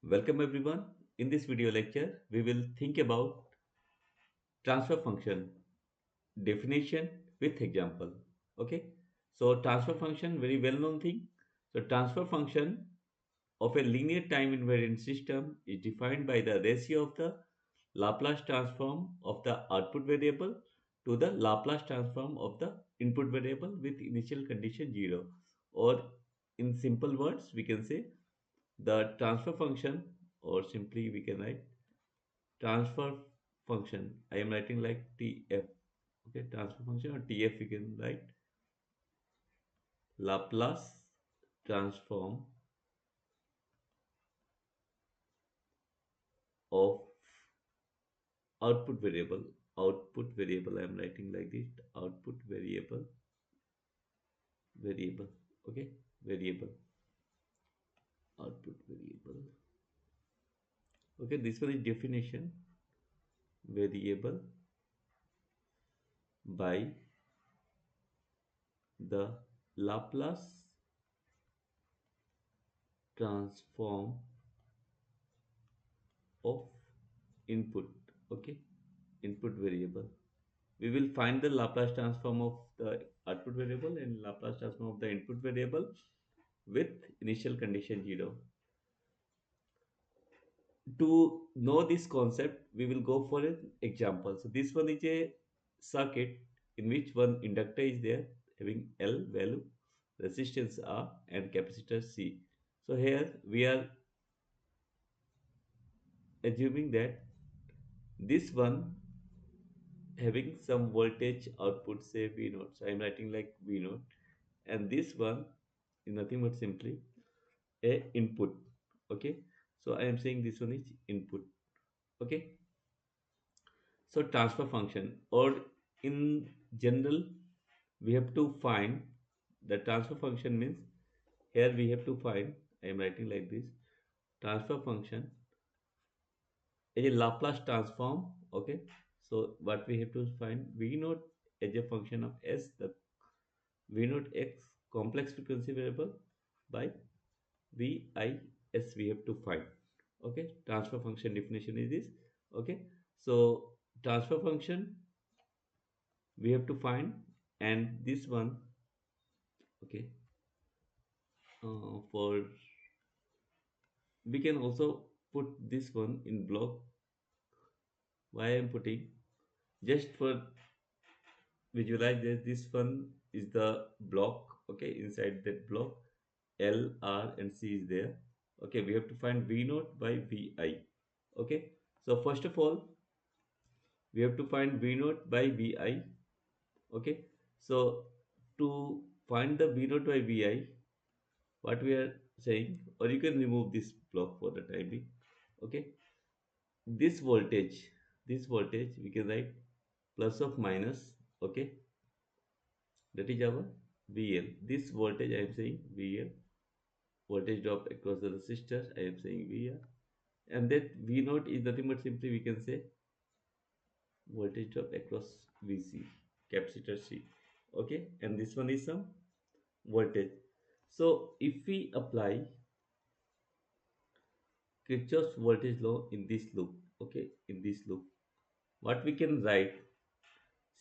Welcome everyone. In this video lecture, we will think about transfer function definition with example. Okay. So transfer function, very well known thing. So transfer function of a linear time invariant system is defined by the ratio of the Laplace transform of the output variable to the Laplace transform of the input variable with initial condition 0. Or in simple words, we can say the transfer function, or simply we can write transfer function. I am writing like TF. Okay, transfer function or TF we can write Laplace transform of output variable. Output variable I am writing like this. Output variable. Okay, variable. Output variable. Okay, this one is definition variable by the Laplace transform of input. Okay, input variable. We will find the Laplace transform of the output variable and Laplace transform of the input variable with initial condition 0. To know this concept, we will go for an example. So this one is a circuit in which one inductor is there having L value, resistance R and capacitor C. So here we are assuming that this one having some voltage output, say V naught. So I am writing like V naught, and this one is nothing but simply a input. Okay, so I am saying this one is input. Okay, so transfer function, or in general, we have to find the transfer function means here we have to find. I am writing like this transfer function is a Laplace transform. Okay, so what we have to find V naught as a function of S, the V naught x complex frequency variable by V I S we have to find. Okay, transfer function definition is this. Okay, so transfer function we have to find, and this one. Okay, for we can also put this one in block. Why I am putting just for visualize this one is the block. Okay, inside that block L, R and C is there. Okay, we have to find V naught by Vi. Okay, so first of all we have to find V naught by Vi. Okay, so to find the V naught by Vi, what we are saying, or you can remove this block for the time being. Okay, this voltage, we can write plus of minus. Okay, that is our VL. This voltage I am saying VL, voltage drop across the resistor I am saying VR, and that V naught is nothing but simply we can say voltage drop across VC, capacitor C. Okay, and this one is some voltage. So if we apply Kirchhoff's voltage law in this loop, okay, in this loop, what we can write,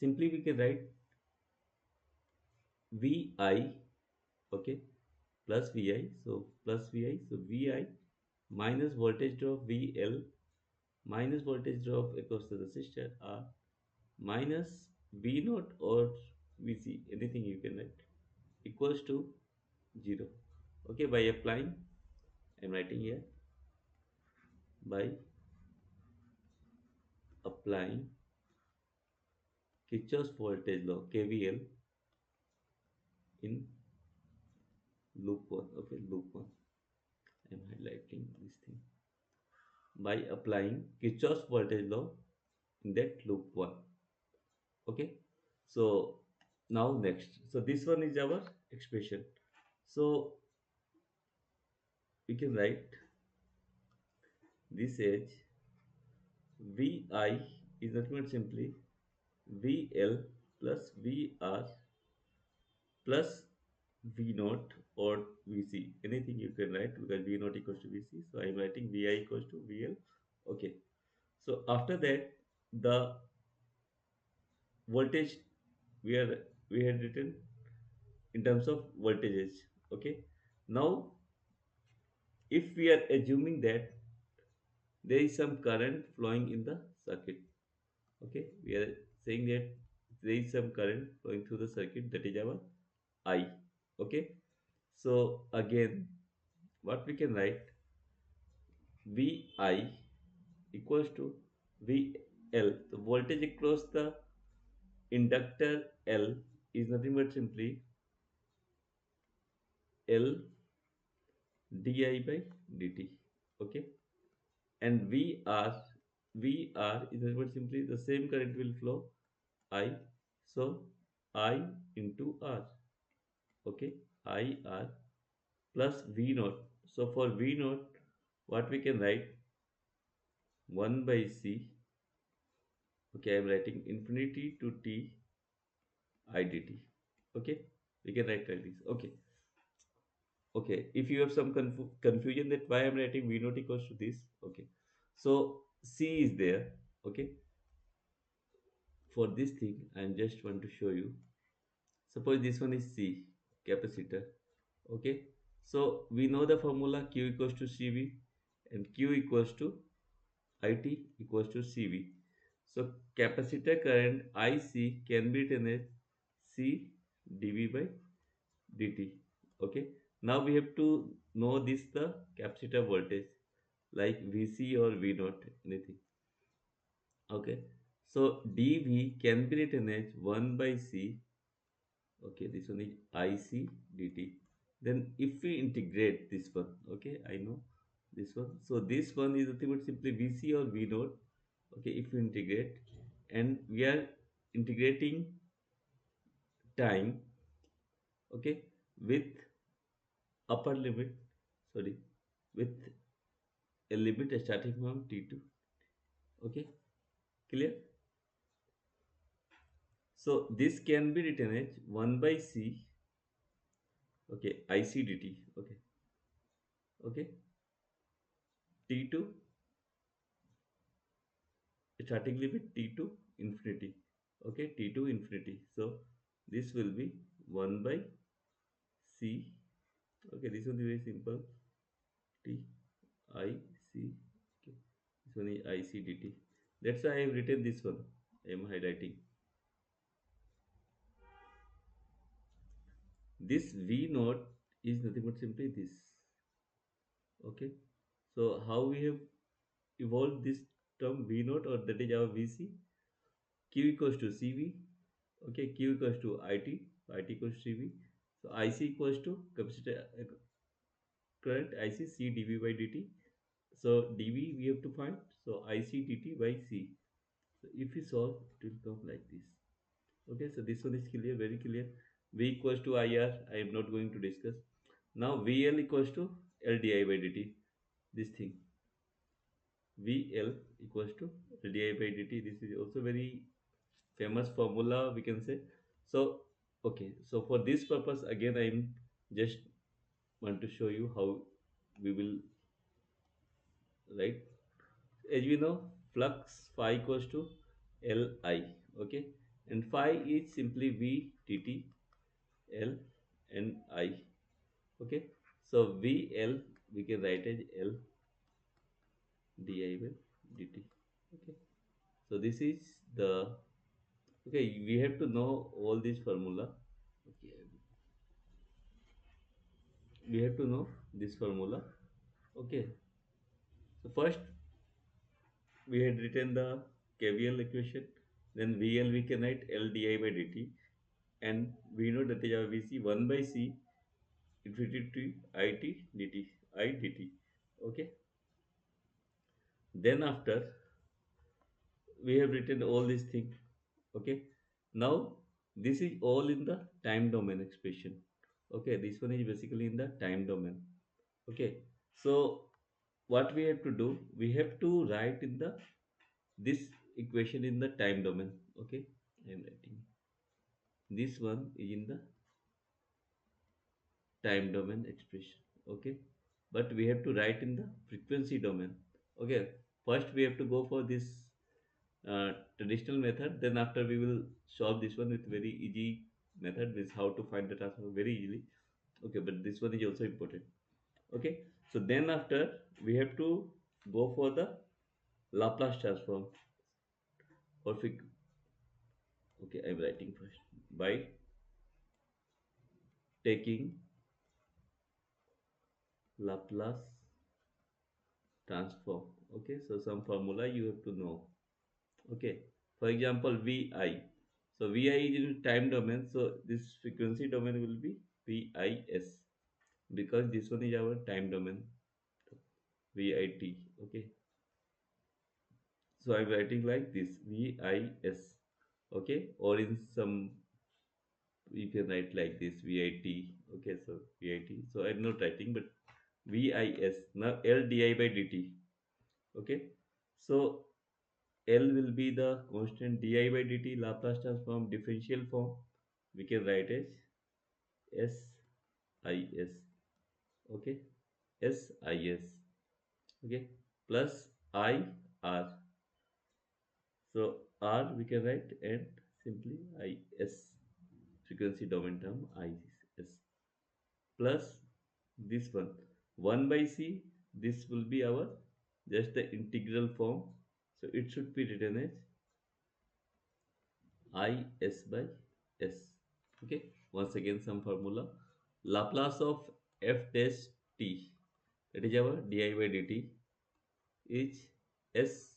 simply we can write VI, okay, plus Vi, so plus Vi, so Vi minus voltage drop VL minus voltage drop across the resistor R minus V naught or Vc, anything you can write, equals to 0. Okay, by applying, I'm writing here, by applying Kirchhoff's voltage law KVL in loop 1. Okay, loop 1. I'm highlighting this thing. By applying Kirchhoff's voltage law in that loop 1. Okay, so now next. So this one is our expression. So we can write this as Vi is nothing but simply VL plus VR plus V naught. or VC. Anything you can write because V not equals to VC. So I'm writing VI equals to VL. Okay. So after that, the voltage we had written in terms of voltages. Okay. Now, if we are assuming that there is some current flowing in the circuit, okay, we are saying that there is some current flowing through the circuit, that is our I. Okay. So again, what we can write, VI equals to VL. The voltage across the inductor L is nothing but simply L di by dt. Okay. And VR is nothing but simply the same current will flow I. So I into R. Okay. IR plus V naught. So for V naught, what we can write, 1 by C. Okay, I am writing infinity to T IDT. Okay, we can write like this. Okay. Okay, if you have some confusion that why I'm writing V naught equals to this. Okay, so C is there. Okay, for this thing I just want to show you. Suppose this one is C, capacitor. Okay, so we know the formula Q equals to CV, and Q equals to IT equals to CV. So capacitor current IC can be written as C dV by dt. Okay. Now we have to know this the capacitor voltage like VC or V naught, anything. Okay. So dV can be written as 1 by C. Okay, this one is IC dt. Then if we integrate this one, okay, I know this one. So this one is nothing but simply VC or V naught. Okay, if we integrate, and we are integrating time, okay, with upper limit, sorry, with a limit starting from T2. Okay, clear? So this can be written as 1 by C, okay, IC dt. Okay, okay, T2, starting limit T2 infinity. Okay, T2 infinity. So this will be 1 by C. Okay, this one is very simple. T I C. Okay, this one is IC dt. That's why I have written this one. I am highlighting. This V naught is nothing but simply this. Okay, so how we have evolved this term V naught, or that is our VC. Q equals to CV. Okay, Q equals to IT equals to CV. So IC equals to capacitor current IC C dV by dt. So dV we have to find. So IC dt by C. So if we solve, it will come like this. Okay, so this one is clear, very clear. V equals to IR, I am not going to discuss. Now VL equals to LDI by dt. This thing. VL equals to LDI by dt. This is also very famous formula, we can say. So, okay. So for this purpose, again, I'm just want to show you how we will write. As we know, flux phi equals to Li. Okay. And phi is simply V dt L and I. Okay. So VL we can write as L di by dt. Okay. So this is the, okay. We have to know all this formula. Okay. We have to know this formula. Okay. So first we had written the KVL equation. Then VL we can write L di by dt, and we know that is our VC 1 by C infinity to IT dt, I dt. Okay. Then after we have written all these things. Okay, now this is all in the time domain expression. Okay, this one is basically in the time domain. Okay, so what we have to do, we have to write in the this equation in the time domain. Okay, I am writing this one is in the time domain expression. Okay, but we have to write in the frequency domain. Okay, first we have to go for this traditional method, then after we will solve this one with very easy method, with how to find the transform very easily. Okay, but this one is also important. Okay, so then after we have to go for the Laplace transform or okay, I'm writing first by taking Laplace transform. Okay, so some formula you have to know. Okay, for example vi, so vi is in time domain, so this frequency domain will be vis, because this one is our time domain, vit. Okay, so I'm writing like this vis. Okay, or in some you can write like this vit. Okay, so vit, so I'm not writing, but vis. Now l di by dt. Okay, so L will be the constant di by dt Laplace transform differential form. We can write as S I S. Okay, S I S. Okay, plus I R. So R we can write and simply I S, frequency domain term I S, plus this one by C. This will be our just the integral form. So it should be written as I S by S. Okay, once again some formula. Laplace of f dash t, that is our di by dt, is S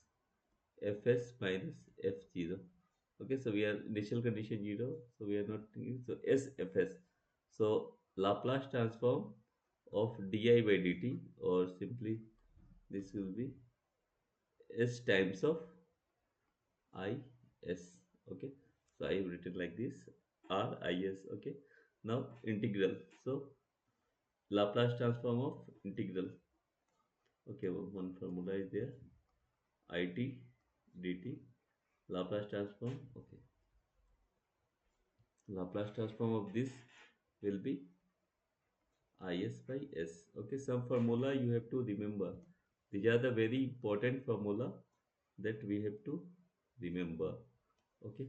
fs minus f0. Okay, so we are initial condition 0, so we are not thinking, so S fs. So Laplace transform of di by dt, or simply this will be S times of I S. Okay, so I have written like this R I S. Okay, now integral. So Laplace transform of integral. Okay, one formula is there, it dt, Laplace transform. Okay, Laplace transform of this will be is by s. Okay, some formula you have to remember. These are the very important formula that we have to remember. Okay,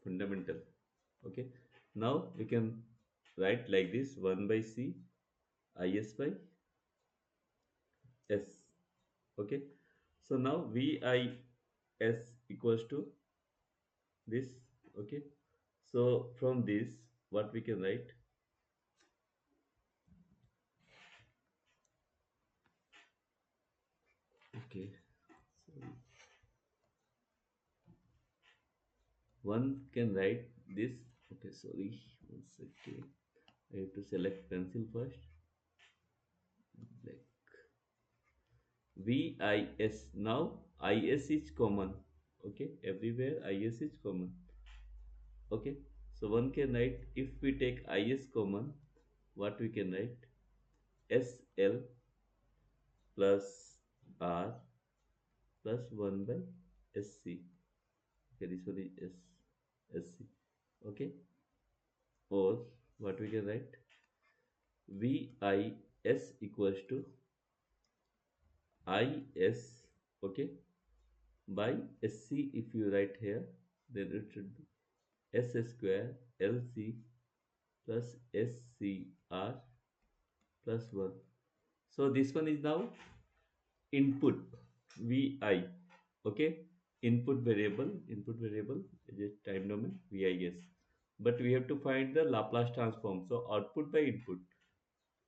fundamental. Okay, now we can write like this 1 by c is by s. Okay, so now vis equals to this. Okay, so from this what we can write, okay, so one can write this. Okay, sorry, one second, I have to select pencil first. Like vis, now is is common. Okay, everywhere is is common. Okay, so one can write, if we take is common, what we can write, sl plus r plus 1 by sc. Okay, this one is sc. Okay, or what we can write, vis equals to is, okay, by sc. If you write here, then it should be s square lc plus scr plus 1. So this one is now input vi. Okay, input variable is a time domain vis, but we have to find the Laplace transform, so output by input.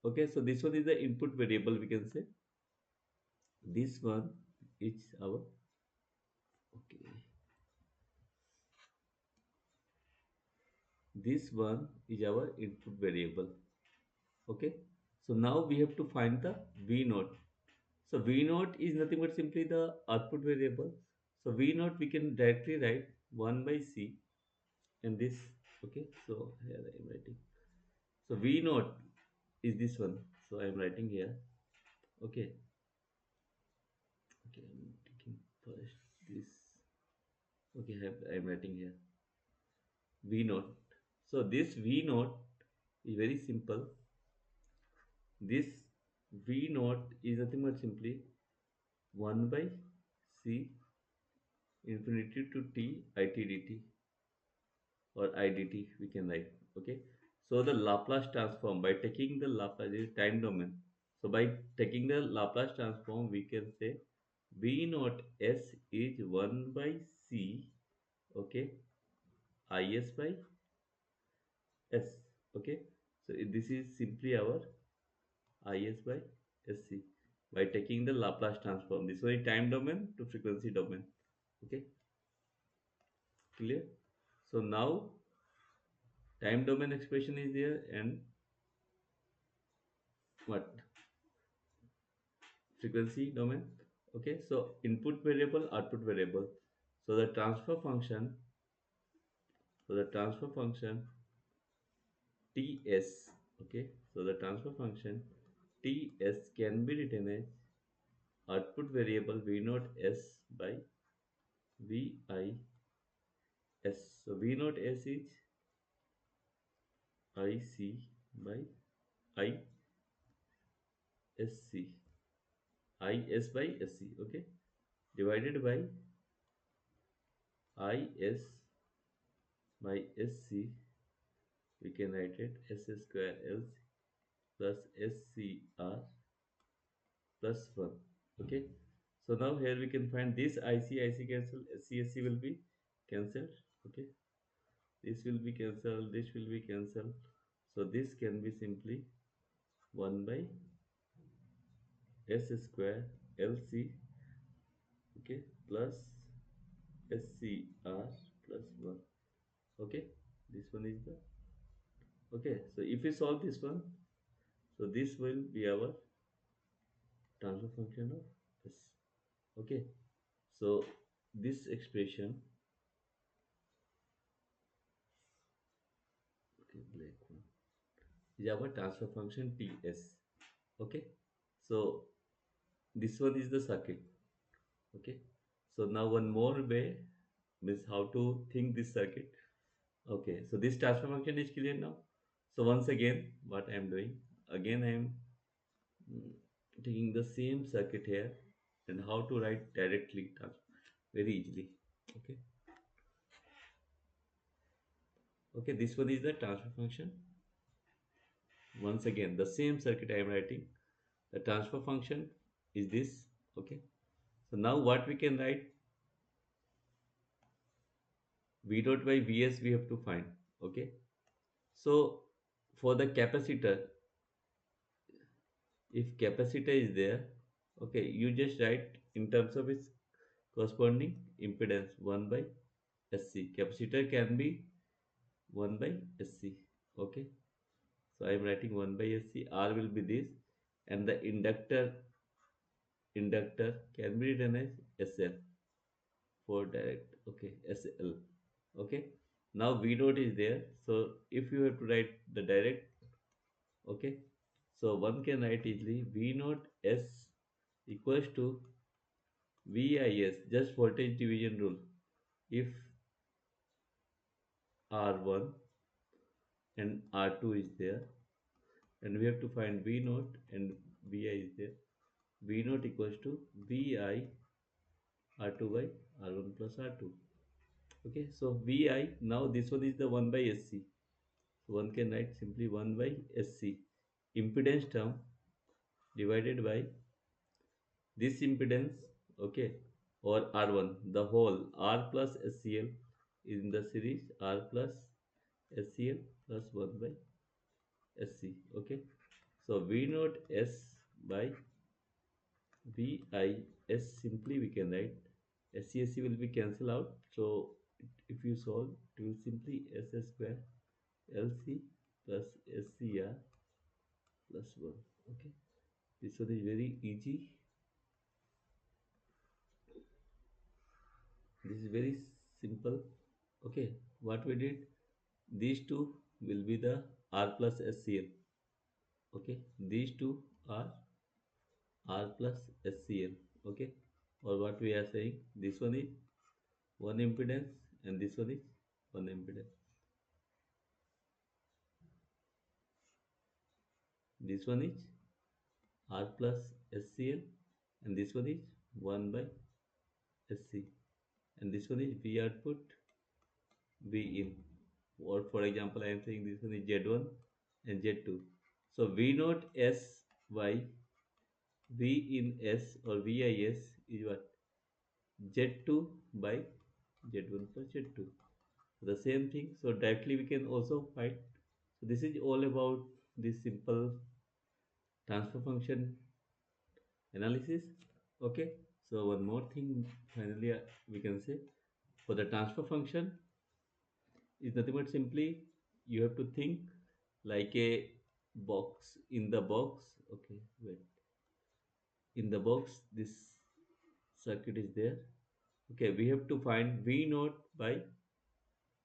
Okay, so this one is the input variable, we can say. This one is our, okay, this one is our input variable. Okay, so now we have to find the v naught. So v naught is nothing but simply the output variable. So v naught we can directly write 1 by c and this. Okay, so here I am writing, so v naught is this one, so I am writing here. Okay, okay, I'm taking first this. Okay, I am writing here v naught. So this v naught is very simple. This V naught is nothing but simply 1 by C infinity to T it dt or idt we can write. Okay, so the Laplace transform by taking the Laplace is time domain. So by taking the Laplace transform we can say V naught S is 1 by C. Okay, is by S. Okay, so this is simply our is by sc by taking the Laplace transform. This was time domain to frequency domain. Okay, clear? So now time domain expression is there and what frequency domain. Okay, so input variable, output variable. So the transfer function, so the transfer function Ts. Okay, so the transfer function Ts can be written as output variable V naught S by Vi S. So V naught S is IC by ISC. IS by SC. Okay. Divided by IS by SC. We can write it S square LC plus SCR plus 1. Okay. So now here we can find this IC cancel. SC will be cancelled. Okay. This will be cancelled. This will be cancelled. So this can be simply 1 by S square LC, okay, plus SCR plus 1. Okay, this one is the okay. So if we solve this one, so this will be our transfer function of S. Okay, so this expression, okay, black one, is our transfer function Ts. Okay, so this one is the circuit. Okay, so now one more way means how to think this circuit. Okay, so this transfer function is clear now. So once again, what I am doing, again I am taking the same circuit here and how to write directly very easily. Okay, okay, this one is the transfer function. Once again, the same circuit I am writing. The transfer function is this. Okay, so now what we can write V dot by Vs we have to find. Okay, so for the capacitor, if capacitor is there, okay, you just write in terms of its corresponding impedance 1 by sc. Capacitor can be 1 by sc. Okay, so I am writing 1 by sc. R will be this, and the inductor can be written as sl for direct. Okay, sl. Okay, now v dot is there, so if you have to write the direct, okay, so one can write easily v naught s equals to VIS, just voltage division rule. If R1 and R2 is there, and we have to find V naught and VI is there, V naught equals to VI R2 by R1 plus R2. Okay, so VI, now this one is the 1 by SC. So one can write simply 1 by SC. Impedance term divided by this impedance, okay, or R1, the whole R plus SCL is in the series R plus SCL plus 1 by SC. Okay, so V naught S by VIS, simply we can write SC will be cancelled out. So if you solve, it will simply S square LC plus SCR plus 1. Okay, this one is very easy. This is very simple. Okay, what we did, these two will be the R plus SCL. Okay, these two are R plus SCL. Okay, or what we are saying, this one is one impedance and this one is one impedance. This one is R plus SCL, and this one is 1 by SC, and this one is V output V in. Or for example, I am saying this one is Z1 and Z2. So V naught S Y V in S or VIS is what? Z2 by Z1 plus Z2. The same thing. So directly we can also find. So this is all about this simple transfer function analysis. Okay. So one more thing finally we can say for the transfer function is nothing but simply you have to think like a box. In the box, okay, wait, in the box this circuit is there. Okay, we have to find V naught by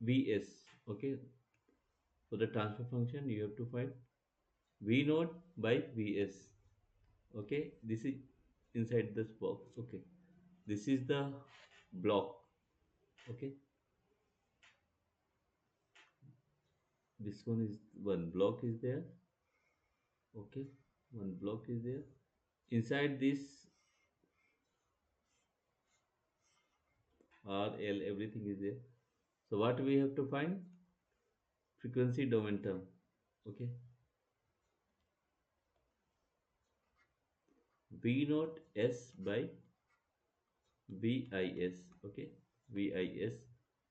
Vs. Okay, for the transfer function you have to find V naught by Vs. Okay, this is inside this box. Okay, this is the block. Okay, this one is one block is there. Okay, one block is there. Inside this RL, everything is there. So what we have to find? Frequency domain term. Okay, V naught S by VIS. Okay, VIS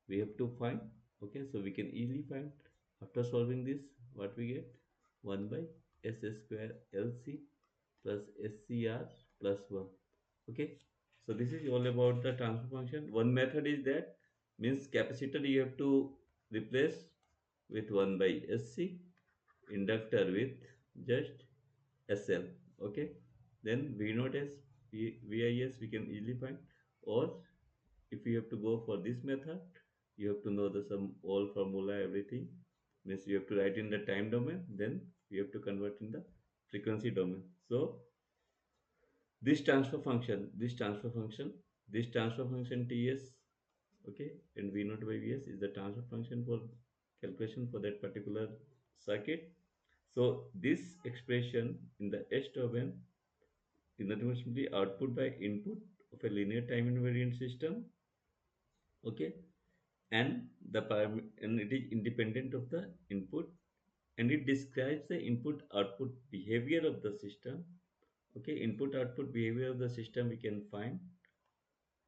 we have to find. Okay, so we can easily find after solving this what we get 1 by S square LC plus SCR plus 1. Okay, so this is all about the transfer function. One method is that means capacitor you have to replace with 1 by SC, inductor with just SL. Okay, then V naught S VIS we can easily find. Or if you have to go for this method, you have to know the some all formula everything. Means you have to write in the time domain, then you have to convert in the frequency domain. So this transfer function Ts, okay, and V naught by Vs is the transfer function for calculation for that particular circuit. So this expression in the S domain is nothing but simply output by input of a linear time invariant system. Okay, and and it is independent of the input, and it describes the input output behavior of the system. Okay, input output behavior of the system we can find,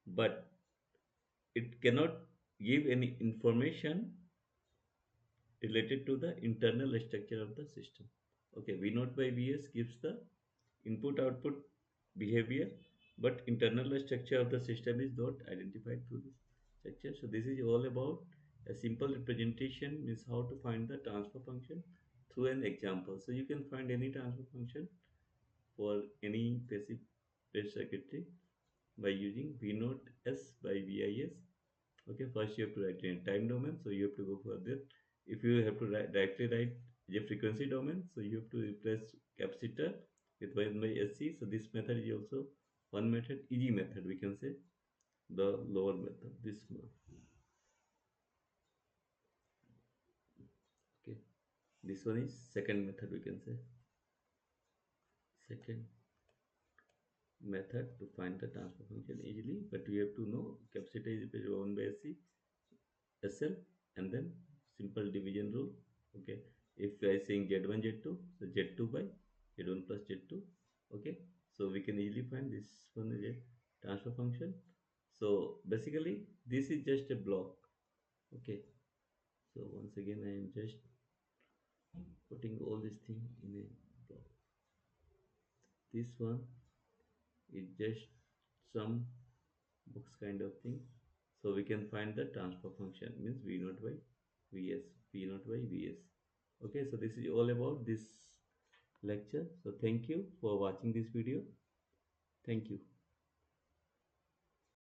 but it cannot give any information related to the internal structure of the system. Okay, V naught by Vs gives the input output behavior, but internal structure of the system is not identified through this structure. So this is all about a simple representation means how to find the transfer function through an example. So you can find any transfer function for any passive based circuitry by using V naught S by VIS. Okay, first you have to write in time domain, so you have to go for that. If you have to directly write the frequency domain, so you have to replace capacitor with 1 by SC. So this method is also one method, easy method we can say, the lower method, this one. Okay, this one is second method we can say, second method to find the transfer function easily, but you have to know capacitor is equal to 1 by SC SL, and then simple division rule. Okay, if I saying Z1 Z2, so Z2 by Z1 plus Z2. Okay, so we can easily find this one is a transfer function. So basically this is just a block. Okay, so once again I am just putting all this thing in a block. This one is just some box kind of thing. So we can find the transfer function means V naught by Vs, V naught by Vs. Okay, so this is all about this lecture. So thank you for watching this video. Thank you.